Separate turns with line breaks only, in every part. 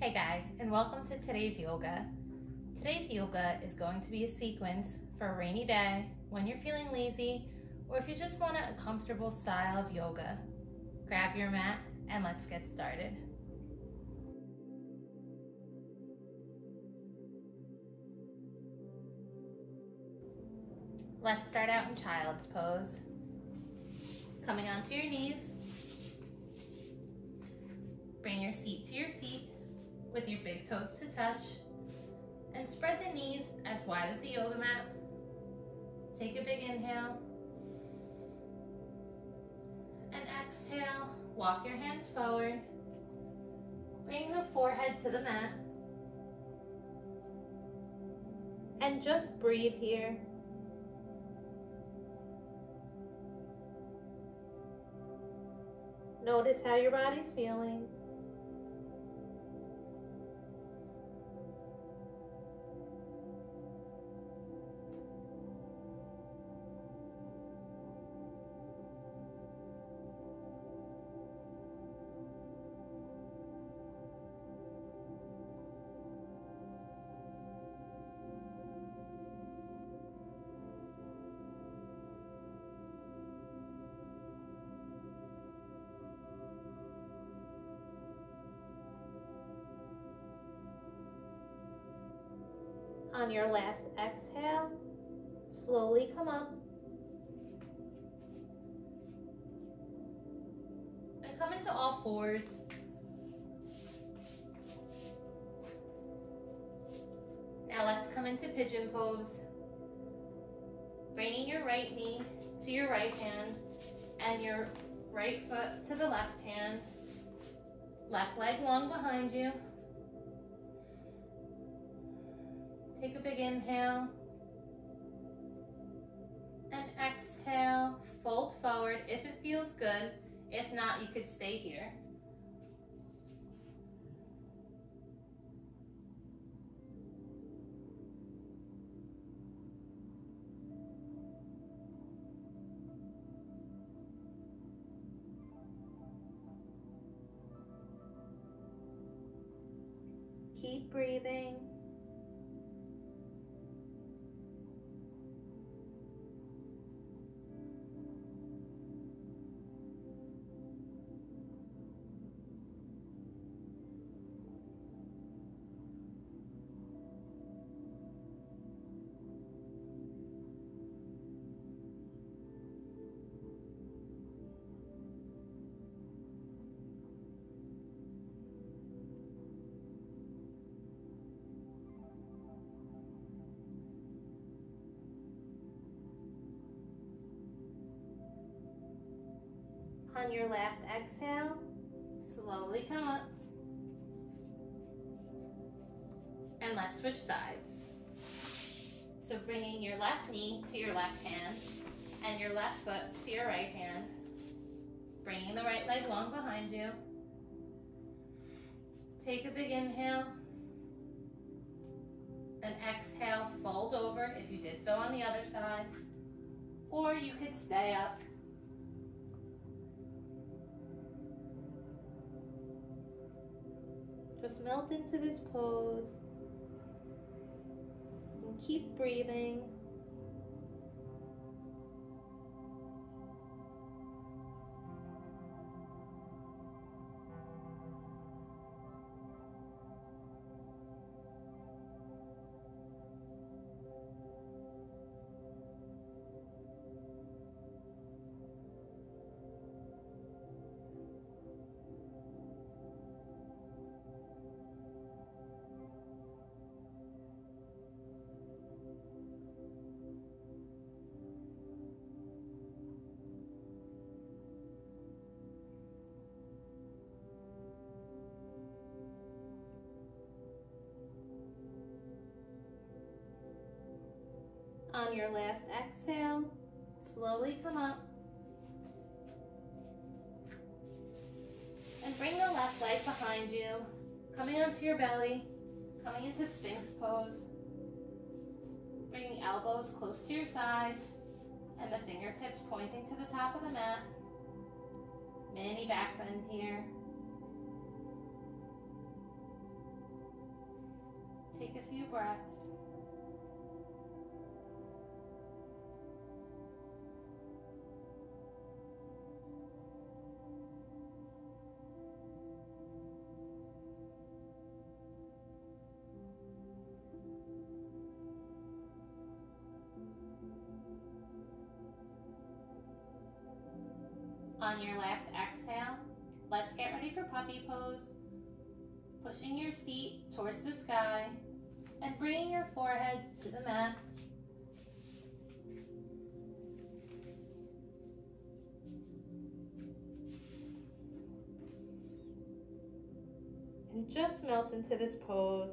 Hey guys, and welcome to today's yoga. Today's yoga is going to be a sequence for a rainy day, when you're feeling lazy, or if you just want a comfortable style of yoga. Grab your mat and let's get started. Let's start out in child's pose. Coming onto your knees. Bring your seat to your feet with your big toes to touch, and spread the knees as wide as the yoga mat. Take a big inhale, and exhale. Walk your hands forward. Bring the forehead to the mat, and just breathe here. Notice how your body's feeling. On your last exhale, slowly come up and come into all fours. Now let's come into pigeon pose. Bringing your right knee to your right hand and your right foot to the left hand. Left leg long behind you. Take a big inhale and exhale. Fold forward if it feels good. If not, you could stay here. Keep breathing. On your last exhale, slowly come up. And let's switch sides. So bringing your left knee to your left hand and your left foot to your right hand. Bringing the right leg long behind you. Take a big inhale. And exhale, fold over if you did so on the other side. Or you could stay up. Just melt into this pose and keep breathing. On your last exhale, slowly come up. And bring the left leg behind you, coming onto your belly, coming into Sphinx pose. Bring the elbows close to your sides and the fingertips pointing to the top of the mat. Mini back bend here. take a few breaths. On your last exhale, let's get ready for puppy pose. Pushing your seat towards the sky and bringing your forehead to the mat. And just melt into this pose.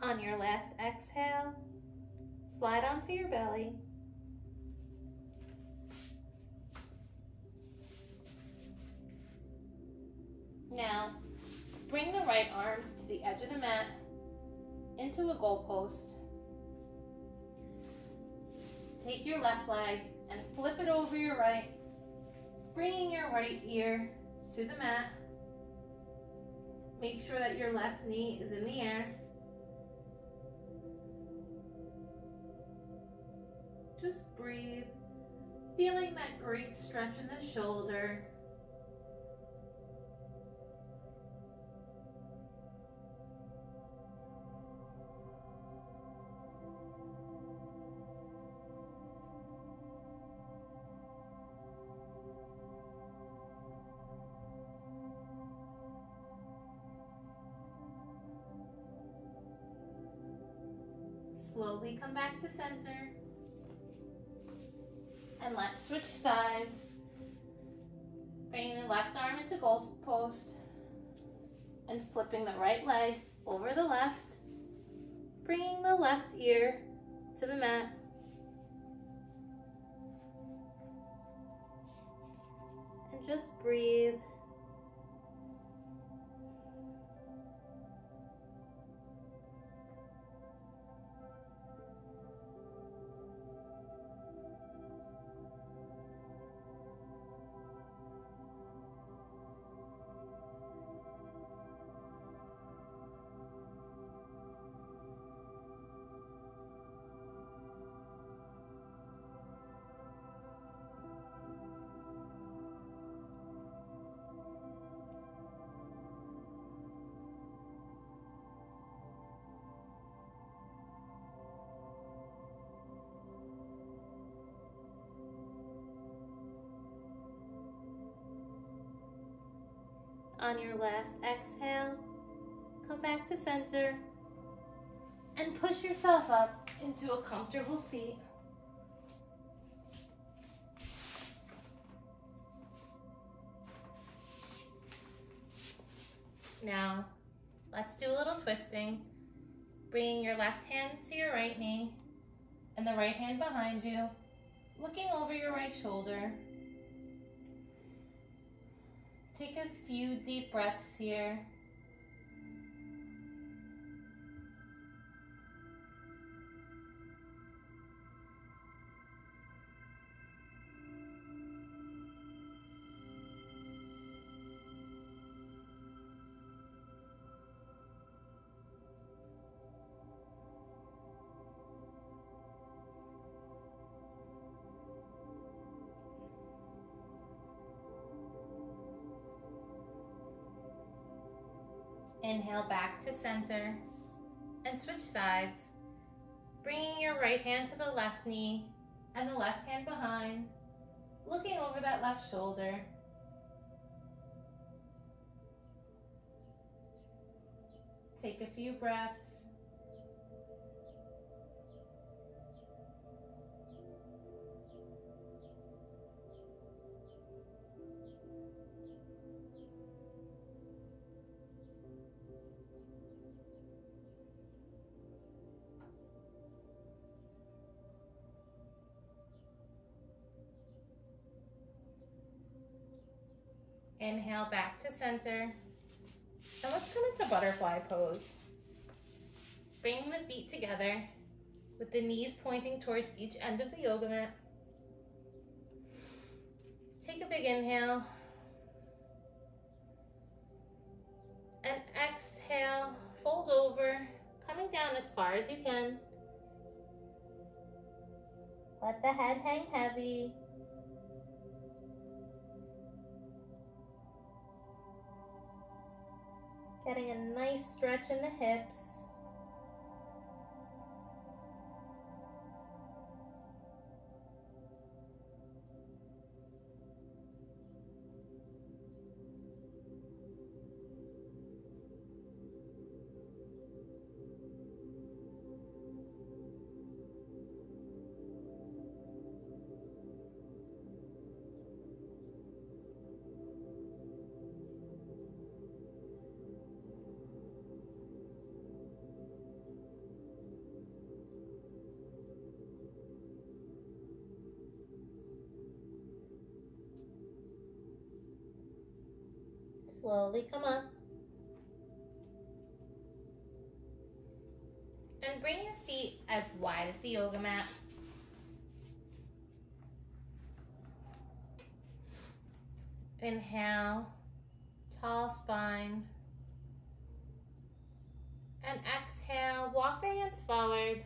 On your last exhale, slide onto your belly. Now, bring the right arm to the edge of the mat into a goalpost. Take your left leg and flip it over your right, bringing your right ear to the mat. Make sure that your left knee is in the air. Just breathe, feeling that great stretch in the shoulder. Slowly come back to center. And let's switch sides. Bringing the left arm into goalpost and flipping the right leg over the left. Bringing the left ear to the mat. And just breathe. On your last exhale, come back to center and push yourself up into a comfortable seat. Now, let's do a little twisting, bringing your left hand to your right knee and the right hand behind you, looking over your right shoulder. Take a few deep breaths here. Inhale back to center and switch sides, bringing your right hand to the left knee and the left hand behind, looking over that left shoulder. Take a few breaths. Inhale back to center. And let's come into butterfly pose. Bring the feet together with the knees pointing towards each end of the yoga mat. Take a big inhale. And exhale, fold over, coming down as far as you can. Let the head hang heavy. Getting a nice stretch in the hips. Slowly come up. And bring your feet as wide as the yoga mat. Inhale, tall spine. And exhale, walk the hands forward.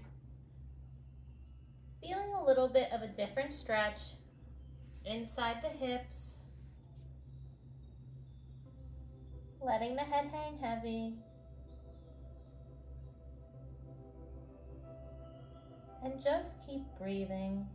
Feeling a little bit of a different stretch inside the hips. Letting the head hang heavy. And just keep breathing.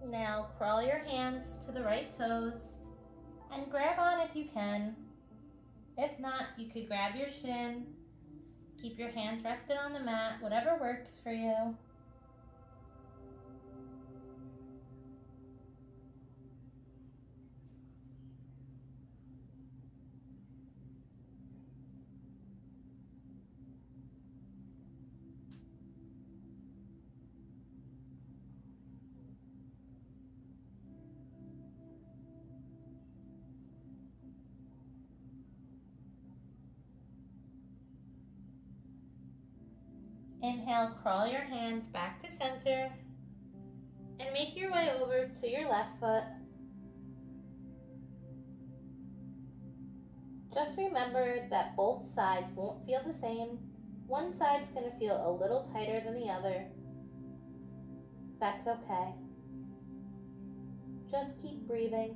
Now crawl your hands to the right toes and grab on if you can. If not, you could grab your shin. Keep your hands rested on the mat, whatever works for you. Inhale, crawl your hands back to center and make your way over to your left foot. Just remember that both sides won't feel the same. One side's going to feel a little tighter than the other. That's okay. Just keep breathing.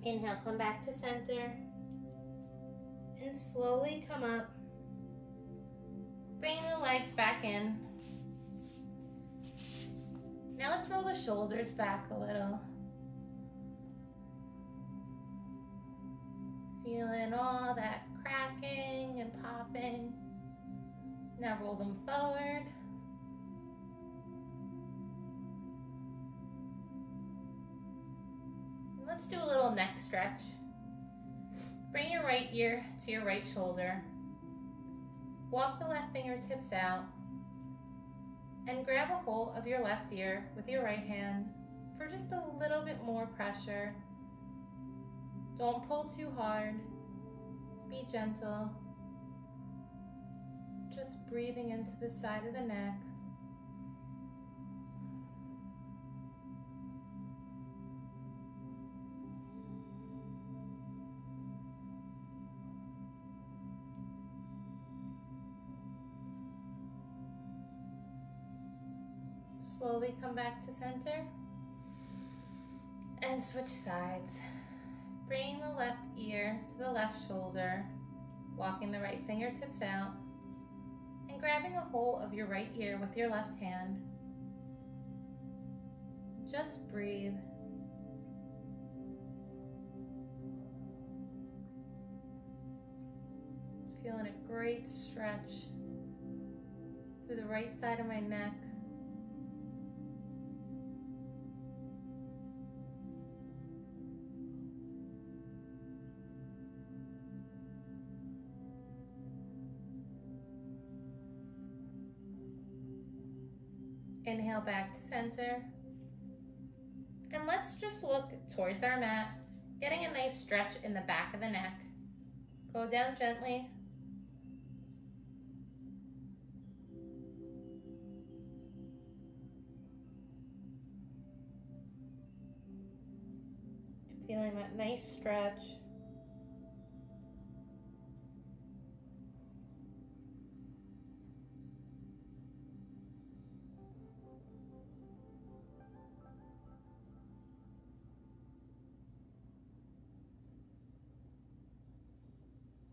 Inhale, come back to center and slowly come up. Bring the legs back in. Now let's roll the shoulders back a little. Feeling all that cracking and popping. Now roll them forward. Let's do a little neck stretch. Bring your right ear to your right shoulder. Walk the left fingertips out and grab a hold of your left ear with your right hand. for just a little bit more pressure. Don't pull too hard. Be gentle. Just breathing into the side of the neck. Slowly come back to center and switch sides. Bringing the left ear to the left shoulder, walking the right fingertips out, and grabbing a hold of your right ear with your left hand. Just breathe. Feeling a great stretch through the right side of my neck. Inhale back to center. And let's just look towards our mat, getting a nice stretch in the back of the neck. Go down gently. Feeling that nice stretch.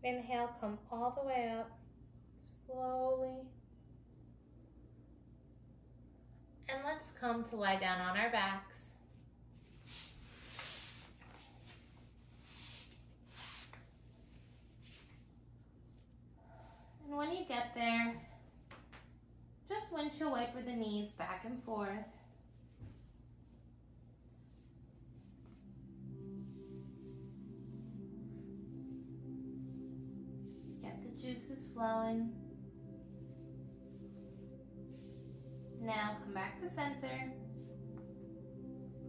Inhale, come all the way up, slowly. And let's come to lie down on our backs. And when you get there, just windshield wiper the knees back and forth. Juices flowing. Now come back to center.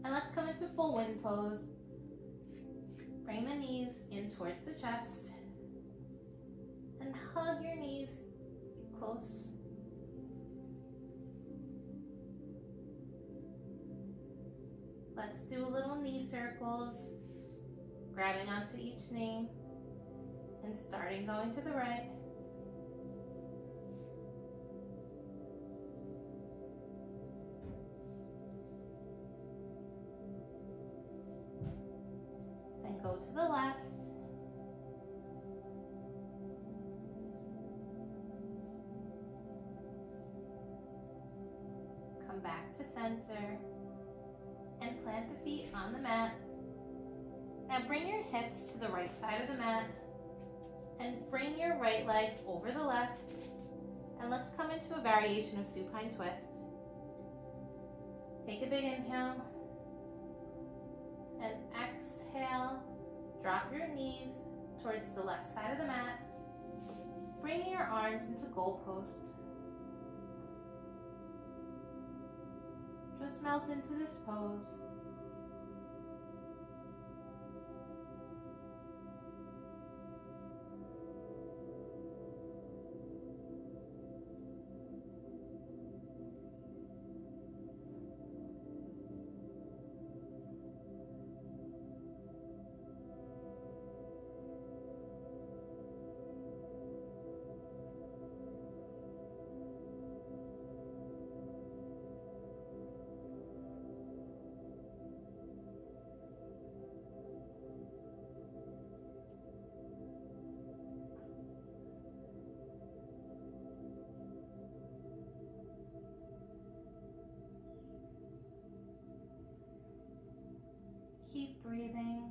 And let's come into full wind pose. Bring the knees in towards the chest. And hug your knees close. Let's do a little knee circles. Grabbing onto each knee. And starting going to the right. Then go to the left. Come back to center. And plant the feet on the mat. Now bring your hips to the right side of the mat. And bring your right leg over the left. And let's come into a variation of supine twist. Take a big inhale. And exhale. Drop your knees towards the left side of the mat. Bring your arms into goalpost. Just melt into this pose. Keep breathing.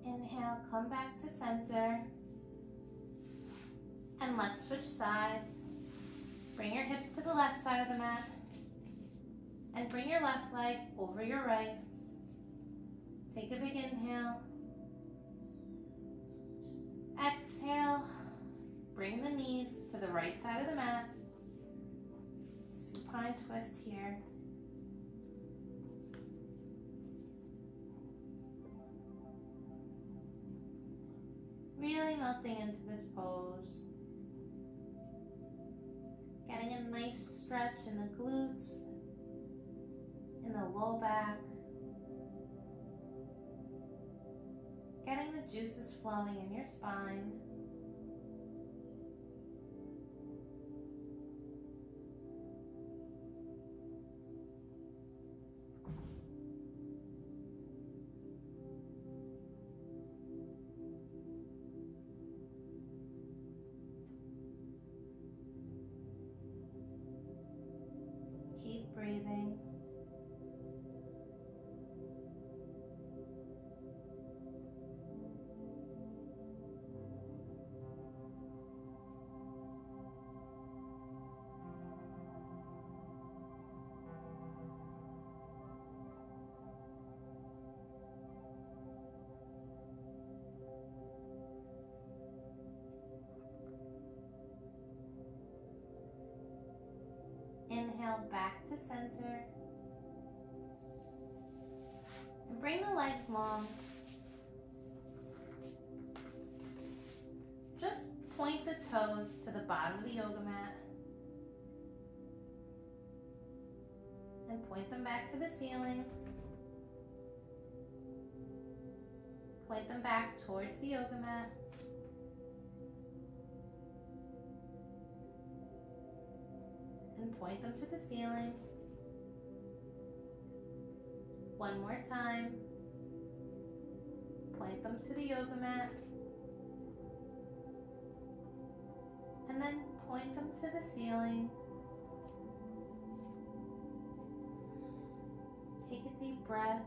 Inhale, come back to center. And let's switch sides. Bring your hips to the left side of the mat and bring your left leg over your right. Take a big inhale. Exhale. Bring the knees to the right side of the mat. Supine twist here. Really melting into this pose. Getting a nice stretch in the glutes, in the low back. Getting the juices flowing in your spine. Keep breathing. Inhale back to center. And bring the legs long. Just point the toes to the bottom of the yoga mat. And point them back to the ceiling. Point them back towards the yoga mat. And point them to the ceiling. One more time. Point them to the yoga mat. And then point them to the ceiling. Take a deep breath.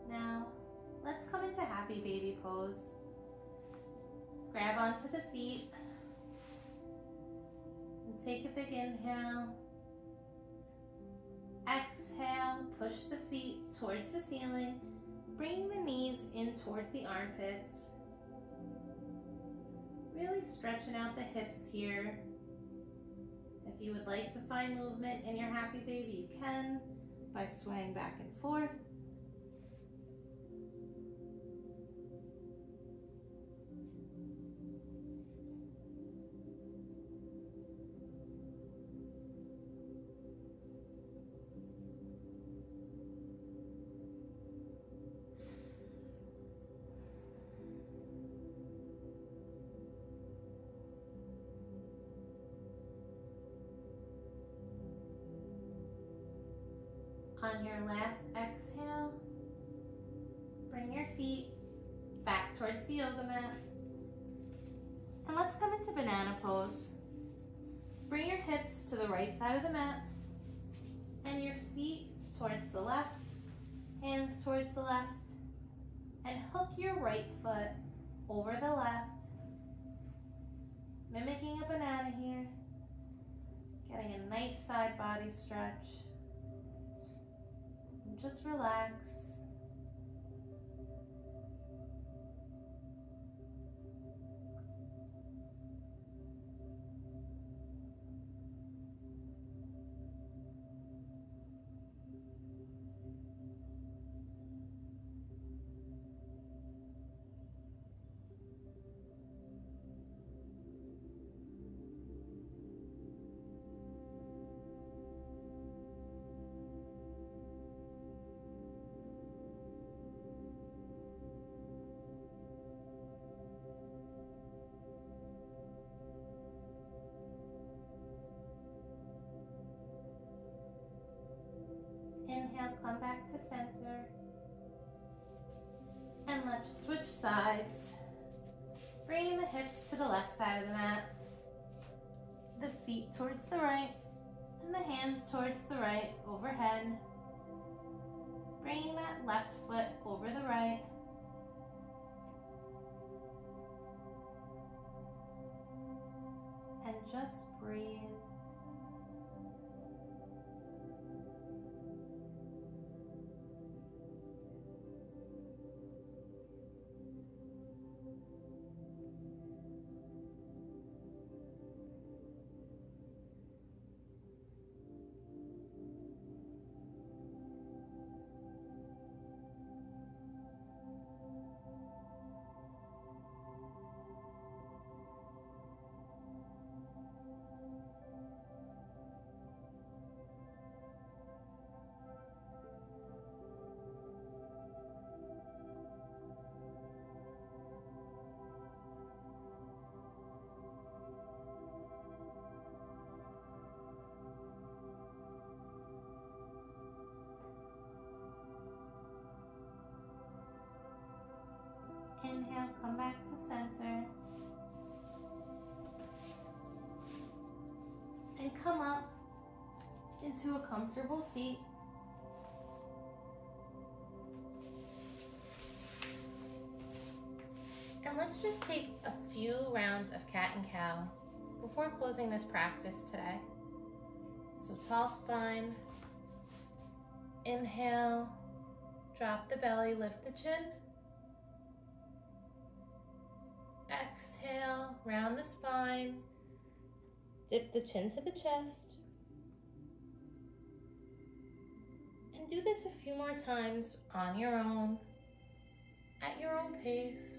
Now, let's come into happy baby pose. Grab onto the feet and take a big inhale. Exhale, push the feet towards the ceiling, bringing the knees in towards the armpits. Really stretching out the hips here. If you would like to find movement in your happy baby, you can by swaying back and forth. On your last exhale, bring your feet back towards the yoga mat. And let's come into banana pose. Bring your hips to the right side of the mat and your feet towards the left, hands towards the left, and hook your right foot over the left, mimicking a banana here, getting a nice side body stretch. Just relax. Inhale, come back to center. And let's switch sides. Bringing the hips to the left side of the mat. The feet towards the right and the hands towards the right overhead. Bringing that left foot over the right. and just breathe. Inhale, come back to center. And come up into a comfortable seat. And let's just take a few rounds of cat and cow before closing this practice today. So tall spine. Inhale, drop the belly, lift the chin. Exhale, round the spine, dip the chin to the chest. And do this a few more times on your own, at your own pace.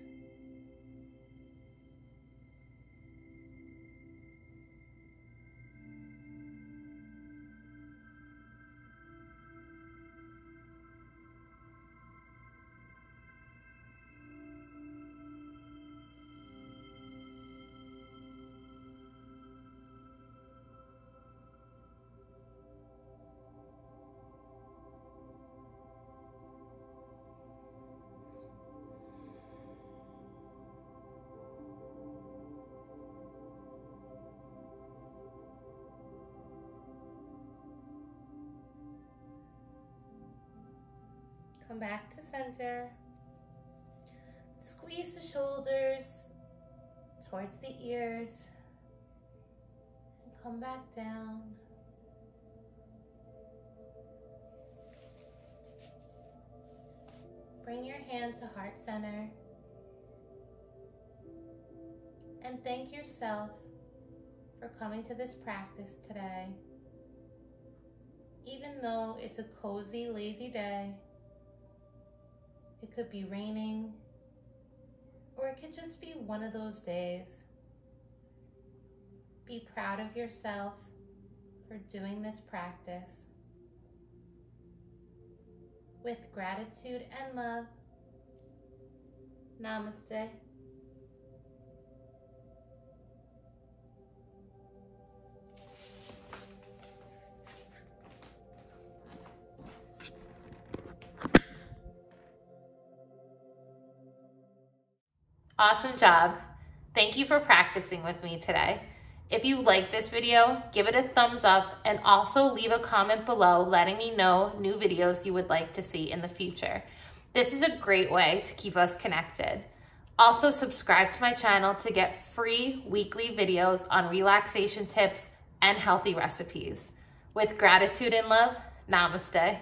Come back to center. Squeeze the shoulders towards the ears. And come back down. Bring your hand to heart center. And thank yourself for coming to this practice today. Even though it's a cozy, lazy day, it could be raining, or it could just be one of those days. Be proud of yourself for doing this practice. With gratitude and love, namaste. Awesome job. Thank you for practicing with me today. If you like this video, give it a thumbs up and also leave a comment below letting me know new videos you would like to see in the future. This is a great way to keep us connected. Also, subscribe to my channel to get free weekly videos on relaxation tips and healthy recipes. With gratitude and love, namaste.